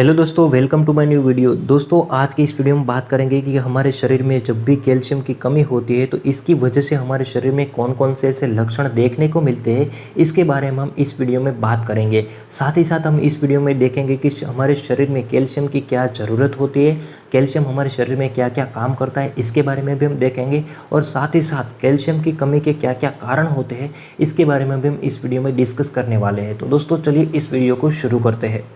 Hello दोस्तों, welcome to my new video. दोस्तों, आज की इस वीडियो में बात करेंगे कि हमारे शरीर में जब भी कैल्शियम की कमी होती है तो इसकी वजह से हमारे शरीर में कौन कौन से ऐसे लक्षण देखने को मिलते हैं, इसके बारे में हम इस वीडियो में बात करेंगे। साथ ही साथ हम इस वीडियो में देखेंगे कि हमारे शरीर में कैल्शियम की क्या ज़रूरत होती है, कैल्शियम हमारे शरीर में क्या क्या काम करता है, इसके बारे में भी हम देखेंगे। और साथ ही साथ कैल्शियम की कमी के क्या क्या कारण होते हैं, इसके बारे में भी हम इस वीडियो में डिस्कस करने वाले हैं। तो दोस्तों, चलिए इस वीडियो को शुरू करते हैं।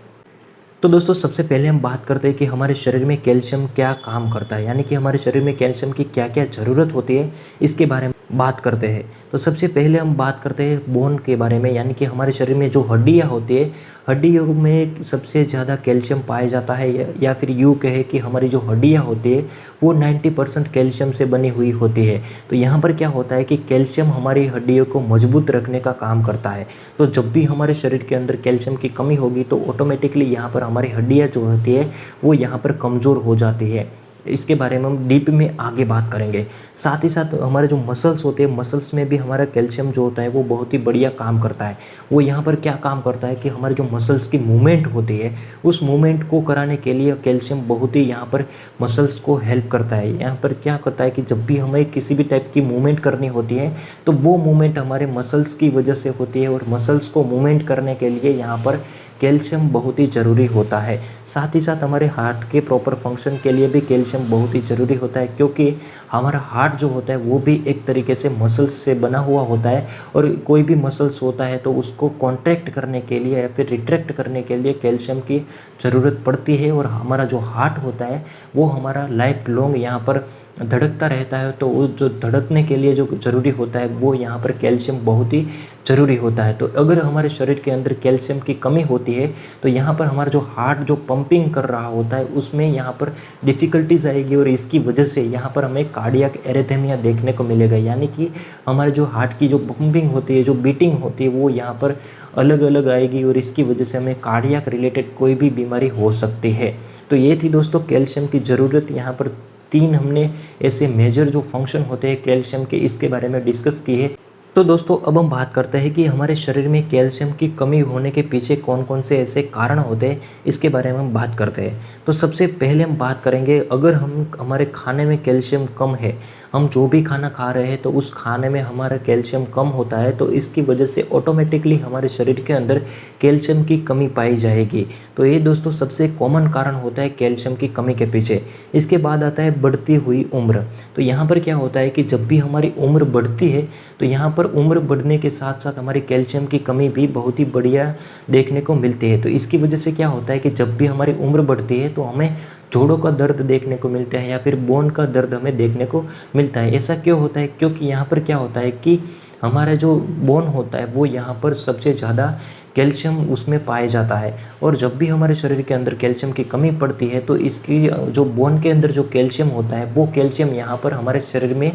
तो दोस्तों, सबसे पहले हम बात करते हैं कि हमारे शरीर में कैल्शियम क्या काम करता है, यानी कि हमारे शरीर में कैल्शियम की क्या क्या ज़रूरत होती है, इसके बारे में बात करते हैं। तो सबसे पहले हम बात करते हैं बोन के बारे में, यानी कि हमारे शरीर में जो हड्डियाँ होती है, हड्डियों में सबसे ज़्यादा कैल्शियम पाया जाता है, या फिर यूँ कहे कि हमारी जो हड्डियाँ होती है वो 90% कैल्शियम से बनी हुई होती है। तो यहाँ पर क्या होता है कि कैल्शियम हमारी हड्डियों को मजबूत रखने का काम करता है। तो जब भी हमारे शरीर के अंदर कैल्शियम की कमी होगी तो ऑटोमेटिकली यहाँ पर हमारी हड्डियाँ जो होती है वो यहाँ पर कमज़ोर हो जाती है। इसके बारे में हम डीप में आगे बात करेंगे। साथ ही साथ हमारे जो मसल्स होते हैं, मसल्स में भी हमारा कैल्शियम जो होता है वो बहुत ही बढ़िया काम करता है। वो यहाँ पर क्या काम करता है कि हमारे जो मसल्स की मूवमेंट होती है उस मूवमेंट को कराने के लिए कैल्शियम बहुत ही यहाँ पर मसल्स को हेल्प करता है। यहाँ पर क्या करता है कि जब भी हमें किसी भी टाइप की मूवमेंट करनी होती है तो वो मूवमेंट हमारे मसल्स की वजह से होती है, और मसल्स को मूवमेंट करने के लिए यहाँ पर कैल्शियम बहुत ही ज़रूरी होता है। साथ ही साथ हमारे हार्ट के प्रॉपर फंक्शन के लिए भी कैल्शियम बहुत ही ज़रूरी होता है, क्योंकि हमारा हार्ट जो होता है वो भी एक तरीके से मसल्स से बना हुआ होता है, और कोई भी मसल्स होता है तो उसको कॉन्ट्रैक्ट करने के लिए या फिर रिट्रैक्ट करने के लिए कैल्शियम की ज़रूरत पड़ती है। और हमारा जो हार्ट होता है वो हमारा लाइफ लॉन्ग यहाँ पर धड़कता रहता है, तो वो जो धड़कने के लिए जो ज़रूरी होता है वो यहाँ पर कैल्शियम बहुत ही ज़रूरी होता है। तो अगर हमारे शरीर के अंदर कैल्शियम की कमी होती है तो यहाँ पर हमारा जो हार्ट जो पंपिंग कर रहा होता है उसमें यहाँ पर डिफ़िकल्टीज आएगी, और इसकी वजह से यहाँ पर हमें कार्डियक एरिथमिया देखने को मिलेगा। यानी कि हमारे जो हार्ट की जो पंपिंग होती है, जो बीटिंग होती है, वो यहाँ पर अलग अलग आएगी, और इसकी वजह से हमें कार्डियक रिलेटेड कोई भी बीमारी हो सकती है। तो ये थी दोस्तों कैल्शियम की ज़रूरत। यहाँ पर 3 हमने ऐसे मेजर जो फंक्शन होते हैं कैल्शियम के, इसके बारे में डिस्कस की है। तो दोस्तों, अब हम बात करते हैं कि हमारे शरीर में कैल्शियम की कमी होने के पीछे कौन कौन से ऐसे कारण होते हैं, इसके बारे में हम बात करते हैं। तो सबसे पहले हम बात करेंगे, अगर हमारे खाने में कैल्शियम कम है, हम जो भी खाना खा रहे हैं तो उस खाने में हमारा कैल्शियम कम होता है, तो इसकी वजह से ऑटोमेटिकली हमारे शरीर के अंदर कैल्शियम की कमी पाई जाएगी। तो ये दोस्तों सबसे कॉमन कारण होता है कैल्शियम की कमी के पीछे। इसके बाद आता है बढ़ती हुई उम्र। तो यहाँ पर क्या होता है कि जब भी हमारी उम्र बढ़ती है तो यहाँ पर उम्र बढ़ने के साथ साथ हमारी कैल्शियम की कमी भी बहुत ही बढ़िया देखने को मिलती है। तो इसकी वजह से क्या होता है कि जब भी हमारी उम्र बढ़ती है तो हमें जोड़ों का दर्द देखने को मिलता है, या फिर बोन का दर्द हमें देखने को मिलता है। ऐसा क्यों होता है? क्योंकि यहाँ पर क्या होता है कि हमारा जो बोन होता है वो यहाँ पर सबसे ज़्यादा कैल्शियम उसमें पाया जाता है, और जब भी हमारे शरीर के अंदर कैल्शियम की कमी पड़ती है तो इसकी जो बोन के अंदर जो कैल्शियम होता है वो कैल्शियम यहाँ पर हमारे शरीर में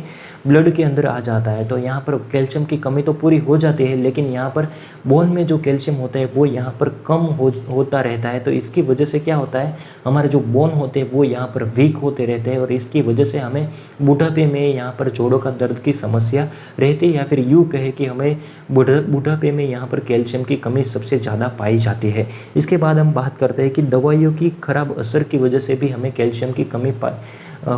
ब्लड के अंदर आ जाता है। तो यहाँ पर कैल्शियम की कमी तो पूरी हो जाती है, लेकिन यहाँ पर बोन में जो कैल्शियम होता है वो यहाँ पर कम होता रहता है। तो इसकी वजह से क्या होता है, हमारे जो बोन होते हैं वो यहाँ पर वीक होते रहते हैं, और इसकी वजह से हमें बुढ़ापे में यहाँ पर जोड़ों का दर्द की समस्या रहती है, या फिर यूँ कहे कि हमें बुढ़ापे में यहाँ पर कैल्शियम की कमी सबसे ज़्यादा पाई जाती है। इसके बाद हम बात करते हैं कि दवाइयों की खराब असर की वजह से भी हमें कैल्शियम की कमी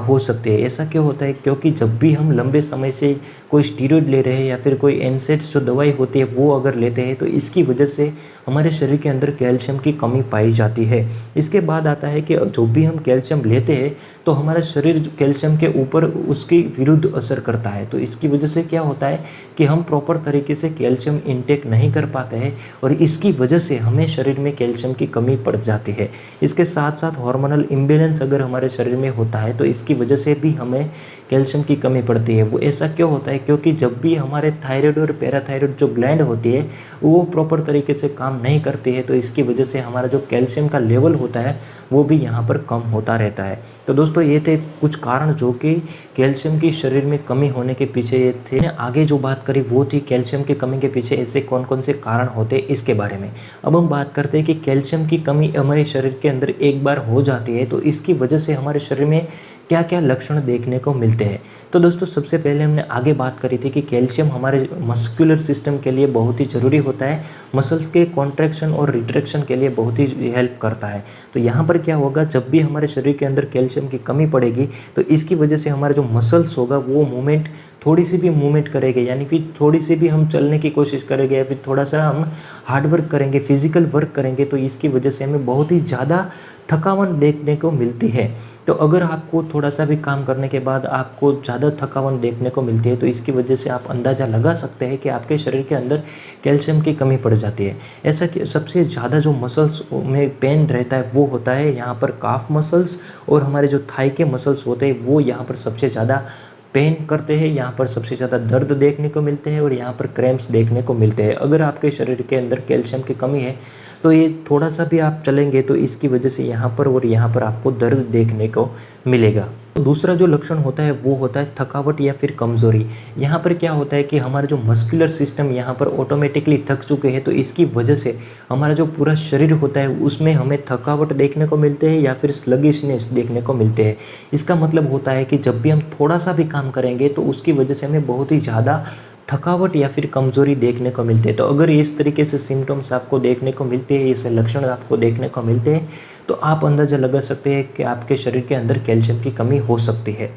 हो सकती है। ऐसा क्यों होता है? क्योंकि जब भी हम लंबे समय से कोई स्टीरॉयड ले रहे हैं या फिर कोई एनसेड्स जो दवाई होती है वो अगर लेते हैं तो इसकी वजह से हमारे शरीर के अंदर कैल्शियम की कमी पाई जाती है। इसके बाद आता है कि जो भी हम कैल्शियम लेते हैं तो हमारा शरीर कैल्शियम के ऊपर उसके विरुद्ध असर करता है। तो इसकी वजह से क्या होता है कि हम प्रॉपर तरीके से कैल्शियम इंटेक नहीं कर पाते हैं, और इसकी वजह से हमें शरीर में कैल्शियम की कमी पड़ जाती है। इसके साथ साथ हार्मोनल इम्बैलेंस अगर हमारे शरीर में होता है तो इसकी वजह से भी हमें कैल्शियम की कमी पड़ती है। वो ऐसा क्यों होता है? क्योंकि जब भी हमारे थायराइड और पैराथायराइड जो ग्लैंड होती है वो प्रॉपर तरीके से काम नहीं करती है, तो इसकी वजह से हमारा जो कैल्शियम का लेवल होता है वो भी यहाँ पर कम होता रहता है। तो दोस्तों, ये थे कुछ कारण जो कि कैल्शियम की शरीर में कमी होने के पीछे ये थे। आगे जो बात करी वो थी कैल्शियम की कमी के पीछे ऐसे कौन कौन से कारण होते हैं, इसके बारे में। अब हम बात करते हैं कि कैल्शियम की कमी हमारे शरीर के अंदर एक बार हो जाती है तो इसकी वजह से हमारे शरीर में क्या क्या लक्षण देखने को मिलते हैं। तो दोस्तों सबसे पहले हमने आगे बात करी थी कि कैल्शियम हमारे मस्कुलर सिस्टम के लिए बहुत ही ज़रूरी होता है, मसल्स के कॉन्ट्रैक्शन और रिट्रैक्शन के लिए बहुत ही हेल्प करता है। तो यहाँ पर क्या होगा, जब भी हमारे शरीर के अंदर कैल्शियम की कमी पड़ेगी तो इसकी वजह से हमारा जो मसल्स होगा वो मूवमेंट, थोड़ी सी भी मूवमेंट करेंगे, यानी कि थोड़ी सी भी हम चलने की कोशिश करेंगे या फिर थोड़ा सा हम हार्ड वर्क करेंगे, फिजिकल वर्क करेंगे, तो इसकी वजह से हमें बहुत ही ज़्यादा थकावट देखने को मिलती है। तो अगर आपको थोड़ा सा भी काम करने के बाद आपको ज़्यादा थकावट देखने को मिलती है तो इसकी वजह से आप अंदाज़ा लगा सकते हैं कि आपके शरीर के अंदर कैल्शियम की कमी पड़ जाती है। ऐसा कि सबसे ज़्यादा जो मसल्स में पेन रहता है वो होता है यहाँ पर काफ मसल्स, और हमारे जो थाई के मसल्स होते हैं वो यहाँ पर सबसे ज़्यादा पेन करते हैं, यहाँ पर सबसे ज़्यादा दर्द देखने को मिलते हैं और यहाँ पर क्रैम्प्स देखने को मिलते हैं। अगर आपके शरीर के अंदर कैल्शियम की कमी है तो ये थोड़ा सा भी आप चलेंगे तो इसकी वजह से यहाँ पर और यहाँ पर आपको दर्द देखने को मिलेगा। दूसरा जो लक्षण होता है वो होता है थकावट या फिर कमज़ोरी। यहाँ पर क्या होता है कि हमारा जो मस्कुलर सिस्टम यहाँ पर ऑटोमेटिकली थक चुके हैं, तो इसकी वजह से हमारा जो पूरा शरीर होता है उसमें हमें थकावट देखने को मिलते हैं या फिर स्लगिशनेस देखने को मिलते हैं। इसका मतलब होता है कि जब भी हम थोड़ा सा भी काम करेंगे तो उसकी वजह से हमें बहुत ही ज़्यादा थकावट या फिर कमज़ोरी देखने को मिलते हैं। तो अगर इस तरीके से सिम्टम्स आपको देखने को मिलते हैं, ऐसे लक्षण आपको देखने को मिलते हैं, तो आप अंदाज़ा लगा सकते हैं कि आपके शरीर के अंदर कैल्शियम की कमी हो सकती है।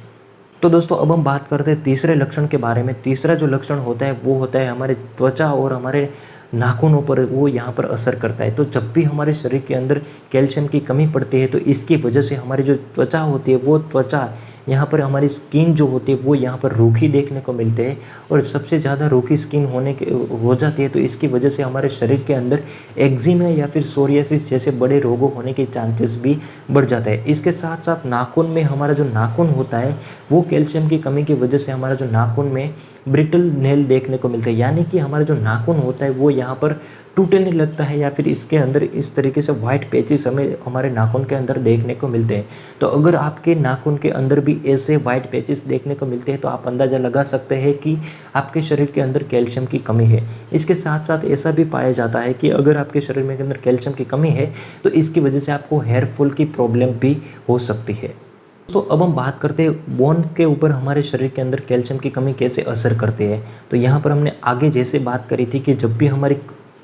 तो दोस्तों अब हम बात करते हैं तीसरे लक्षण के बारे में। तीसरा जो लक्षण होता है वो होता है हमारे त्वचा और हमारे नाखूनों पर वो यहाँ पर असर करता है। तो जब भी हमारे शरीर के अंदर कैल्शियम की कमी पड़ती है तो इसकी वजह से हमारी जो त्वचा होती है वो त्वचा यहाँ पर हमारी स्किन जो होती है वो यहाँ पर रूखी देखने को मिलते हैं, और सबसे ज़्यादा रूखी स्किन हो जाती है तो इसकी वजह से हमारे शरीर के अंदर एक्जिमा या फिर सोरियासिस जैसे बड़े रोगों होने के चांसेस भी बढ़ जाता है। इसके साथ साथ नाखून में हमारा जो नाखून होता है वो कैल्शियम की कमी की वजह से हमारा जो नाखून में ब्रिटल नेल देखने को मिलता है, यानी कि हमारा जो नाखून होता है वो यहाँ पर टूटने लगता है या फिर इसके अंदर इस तरीके से वाइट पैचेस हमें हमारे नाखून के अंदर देखने को मिलते हैं। तो अगर आपके नाखून के अंदर भी ऐसे वाइट पैचेस देखने को मिलते हैं तो आप अंदाज़ा लगा सकते हैं कि आपके शरीर के अंदर कैल्शियम की कमी है। इसके साथ साथ ऐसा भी पाया जाता है कि अगर आपके शरीर में के अंदर कैल्शियम की कमी है तो इसकी वजह से आपको हेयर फॉल की प्रॉब्लम भी हो सकती है। तो अब हम बात करते हैं बोन के ऊपर हमारे शरीर के अंदर कैल्शियम की कमी कैसे असर करती है। तो यहाँ पर हमने आगे जैसे बात करी थी कि जब भी हमारी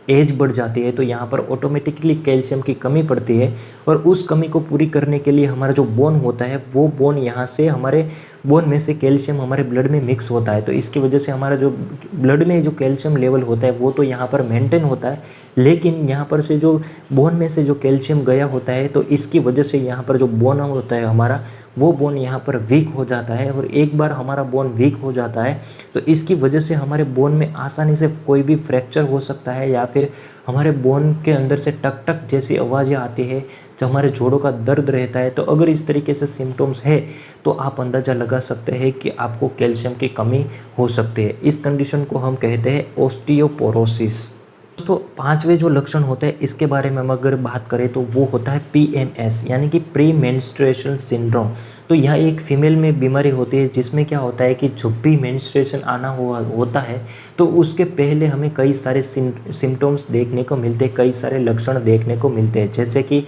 एज बढ़ जाती है तो यहाँ पर ऑटोमेटिकली कैल्शियम की कमी पड़ती है, और उस कमी को पूरी करने के लिए हमारा जो बोन होता है वो बोन यहाँ से हमारे बोन में से कैल्शियम हमारे ब्लड में मिक्स होता है। तो इसकी वजह से हमारा जो ब्लड में जो कैल्शियम लेवल होता है वो तो यहाँ पर मेंटेन होता है, लेकिन यहाँ पर से जो बोन में से जो कैल्शियम गया होता है तो इसकी वजह से यहाँ पर जो बोन होता है हमारा वो बोन यहाँ पर वीक हो जाता है। और एक बार हमारा बोन वीक हो जाता है तो इसकी वजह से हमारे बोन में आसानी से कोई भी फ्रैक्चर हो सकता है, या फिर हमारे बोन के अंदर से टक टक जैसी आवाज़ें आती है, जो हमारे जोड़ों का दर्द रहता है। तो अगर इस तरीके से सिम्टम्स है तो आप अंदाज़ा लगा सकते हैं कि आपको कैल्शियम की कमी हो सकती है। इस कंडीशन को हम कहते हैं ऑस्टियोपोरोसिस। दोस्तों पांचवें जो लक्षण होते हैं इसके बारे में हम अगर बात करें तो वो होता है PMS यानी कि प्री मेंस्ट्रुएशन सिंड्रोम। तो यह एक फीमेल में बीमारी होती है जिसमें क्या होता है कि जब भी मेंस्ट्रुएशन आना होता है तो उसके पहले हमें कई सारे सिम्टम्स देखने को मिलते हैं, कई सारे लक्षण देखने को मिलते हैं। जैसे कि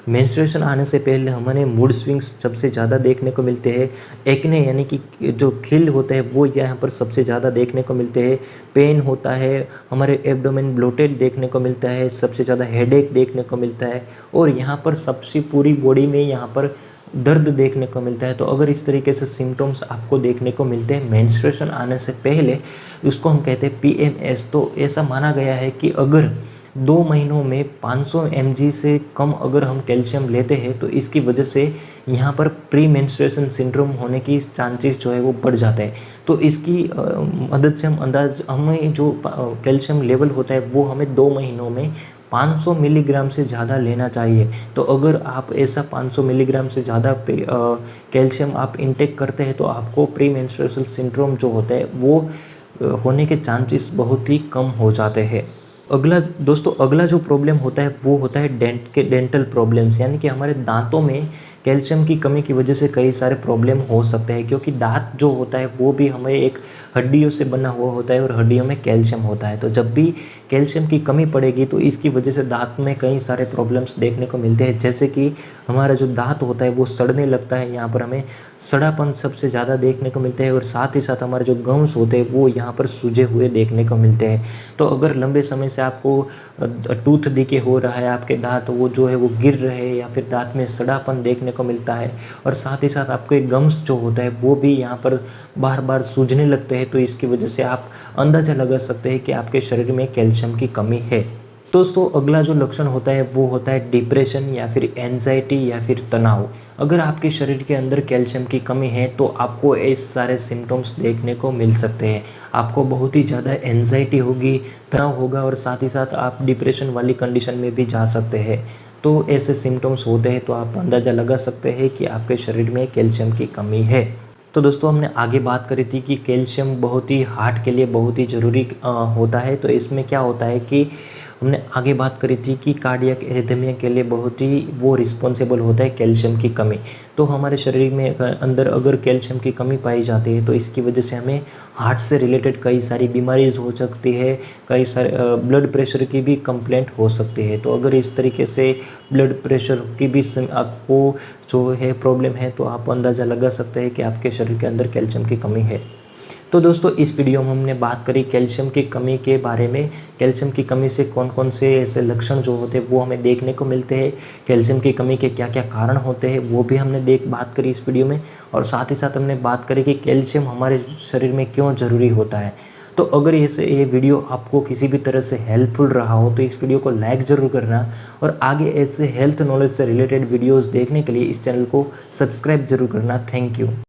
मेंस्ट्रुएशन आने से पहले हमें मूड स्विंग्स सबसे ज़्यादा देखने को मिलते हैं, एक्ने यानी कि जो खिल होते हैं वो यहाँ पर सबसे ज़्यादा देखने को मिलते हैं, पेन होता है, हमारे एब्डोमेन ब्लोटेड देखने को मिलता है, सबसे ज़्यादा हेडेक देखने को मिलता है, और यहाँ पर सबसे पूरी बॉडी में यहाँ पर दर्द देखने को मिलता है। तो अगर इस तरीके से सिम्टम्स आपको देखने को मिलते हैं मेंस्ट्रुएशन आने से पहले, उसको हम कहते हैं PMS। तो ऐसा माना गया है कि अगर 2 महीनों में 500 mg से कम अगर हम कैल्शियम लेते हैं तो इसकी वजह से यहाँ पर प्री मेंस्ट्रुएशन सिंड्रोम होने की चांसेस जो है वो बढ़ जाता है। तो इसकी मदद से हमें जो कैल्शियम लेवल होता है वो हमें 2 महीनों में 500 मिलीग्राम से ज़्यादा लेना चाहिए। तो अगर आप ऐसा 500 मिलीग्राम से ज़्यादा कैल्शियम आप इंटेक करते हैं तो आपको प्री मेंस्ट्रुएशन सिंड्रोम जो होता है वो होने के चांसेस बहुत ही कम हो जाते हैं। अगला जो प्रॉब्लम होता है वो होता है डेंटल प्रॉब्लम्स, यानी कि हमारे दांतों में कैल्शियम की कमी की वजह से कई सारे प्रॉब्लम हो सकते हैं, क्योंकि दांत जो होता है वो भी हमें एक हड्डियों से बना हुआ होता है और हड्डियों में कैल्शियम होता है। तो जब भी कैल्शियम की कमी पड़ेगी तो इसकी वजह से दांत में कई सारे प्रॉब्लम्स देखने को मिलते हैं, जैसे कि हमारा जो दांत होता है वो सड़ने लगता है। यहाँ पर हमें सड़ापन सबसे ज़्यादा देखने को मिलता है और साथ ही साथ हमारे जो गम्स होते हैं वो यहाँ पर सूजे हुए देखने को मिलते हैं। तो अगर लंबे समय से आपको टूथ डिके हो रहा है, आपके दांत वो जो है वो गिर रहे हैं या फिर दांत में सड़ापन देखने को मिलता है और साथ ही साथ आपके गम्स जो होता है वो भी यहाँ पर बार बार सूजने लगते हैं, तो इसकी वजह से आप अंदाज़ा लगा सकते हैं कि आपके शरीर में कैल्शियम की कमी है। दोस्तों अगला जो लक्षण होता है वो होता है डिप्रेशन या फिर एंजाइटी या फिर तनाव। अगर आपके शरीर के अंदर कैल्शियम की कमी है तो आपको ऐसे सारे सिम्टम्स देखने को मिल सकते हैं। आपको बहुत ही ज़्यादा एंजाइटी होगी, तनाव होगा और साथ ही साथ आप डिप्रेशन वाली कंडीशन में भी जा सकते हैं। तो ऐसे सिम्टम्स होते हैं तो आप अंदाज़ा लगा सकते हैं कि आपके शरीर में कैल्शियम की कमी है। तो दोस्तों हमने आगे बात करी थी कि कैल्शियम बहुत ही हार्ट के लिए बहुत ही ज़रूरी होता है। तो इसमें क्या होता है कि हमने आगे बात करी थी कि कार्डियक एरिथमिया के लिए बहुत ही वो रिस्पॉन्सिबल होता है कैल्शियम की कमी। तो हमारे शरीर में अंदर अगर कैल्शियम की कमी पाई जाती है तो इसकी वजह से हमें हार्ट से रिलेटेड कई सारी बीमारीज हो सकती है, कई सारे ब्लड प्रेशर की भी कंप्लेंट हो सकती है। तो अगर इस तरीके से ब्लड प्रेशर की भी आपको जो है प्रॉब्लम है तो आप अंदाज़ा लगा सकते हैं कि आपके शरीर के अंदर कैल्शियम की कमी है। तो दोस्तों इस वीडियो में हमने बात करी कैल्शियम की कमी के बारे में। कैल्शियम की कमी से कौन कौन से ऐसे लक्षण जो होते हैं वो हमें देखने को मिलते हैं, कैल्शियम की कमी के क्या क्या कारण होते हैं वो भी हमने बात करी इस वीडियो में, और साथ ही साथ हमने बात करी कि कैल्शियम हमारे शरीर में क्यों ज़रूरी होता है। तो अगर ये वीडियो आपको किसी भी तरह से हेल्पफुल रहा हो तो इस वीडियो को लाइक ज़रूर करना, और आगे ऐसे हेल्थ नॉलेज से रिलेटेड वीडियोज़ देखने के लिए इस चैनल को सब्सक्राइब जरूर करना। Thank you.